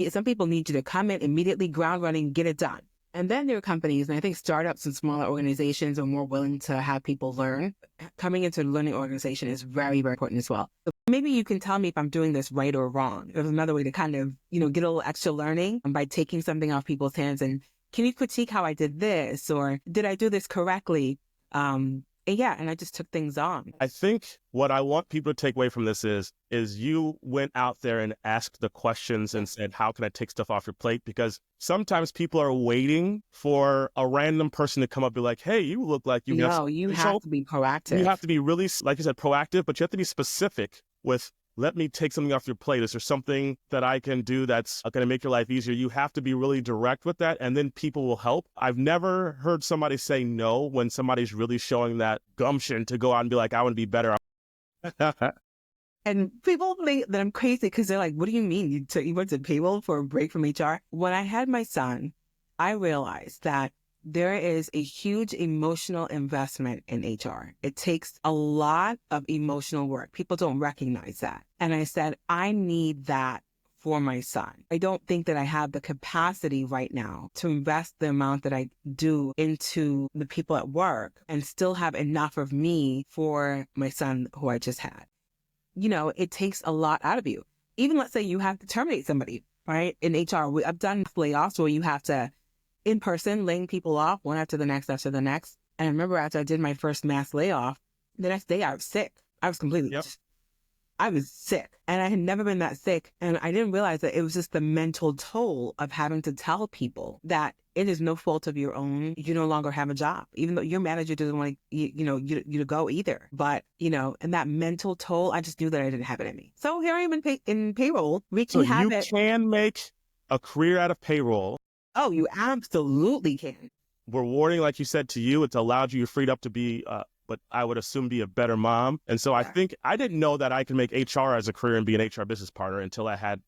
Some people need you to come in immediately, ground running, get it done. And then there are companies, and I think startups and smaller organizations are more willing to have people learn. Coming into a learning organization is very, very important as well. So maybe you can tell me if I'm doing this right or wrong. There's another way to kind of, get a little extra learning by taking something off people's hands. And can you critique how I did this? Or did I do this correctly? And I just took things on. I think what I want people to take away from this is you went out there and asked the questions and said, how can I take stuff off your plate? Because sometimes people are waiting for a random person to come up and be like, hey, you look like you No, you have to be proactive. You have to be really, like you said, proactive, but you have to be specific with, let me take something off your plate. Is there something that I can do that's going to make your life easier? You have to be really direct with that, and then people will help. I've never heard somebody say no when somebody's really showing that gumption to go out and be like, I want to be better. And people think that I'm crazy because they're like, what do you mean? You went to payroll for a break from HR? When I had my son, I realized that there is a huge emotional investment in HR. It takes a lot of emotional work. People don't recognize that. And I said, I need that for my son. I don't think that I have the capacity right now to invest the amount that I do into the people at work and still have enough of me for my son who I just had. It takes a lot out of you. Even let's say you have to terminate somebody, right? In HR, I've done layoffs where you have to in person, laying people off one after the next. And I remember after I did my first mass layoff, the next day I was sick. I was completely, I was sick. And I had never been that sick. And I didn't realize that it was just the mental toll of having to tell people that it is no fault of your own. You no longer have a job, even though your manager doesn't want you to go either. But, and that mental toll, I just knew that I didn't have it in me. So here I am in payroll, reaching habit. So you can make a career out of payroll. Oh, you absolutely can. Rewarding, like you said, to you, it's allowed you freed up to be, but I would assume be a better mom. And so I think I didn't know that I could make HR as a career and be an HR business partner until I had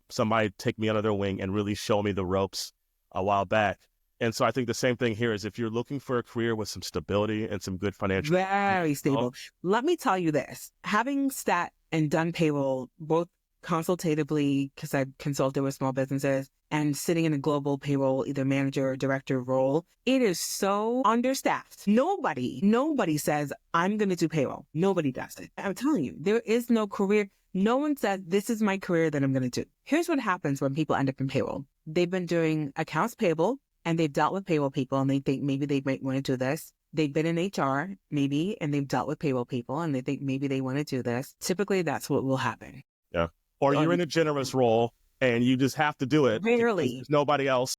somebody take me under their wing and really show me the ropes a while back. And so I think the same thing here is if you're looking for a career with some stability and some good financial. Very stable. Let me tell you this, having sat and done payroll, both consultatively, because I've consulted with small businesses, and sitting in a global payroll, either manager or director role, it is so understaffed. Nobody says, I'm going to do payroll. Nobody does it. I'm telling you, there is no career. No one says, this is my career that I'm going to do. Here's what happens when people end up in payroll. They've been doing accounts payable, and they've dealt with payroll people, and they think maybe they might want to do this. They've been in HR, maybe, and they've dealt with payroll people, and they think maybe they want to do this. Typically, that's what will happen. Yeah. Or you're in a generous role, and you just have to do it. Rarely. There's nobody else.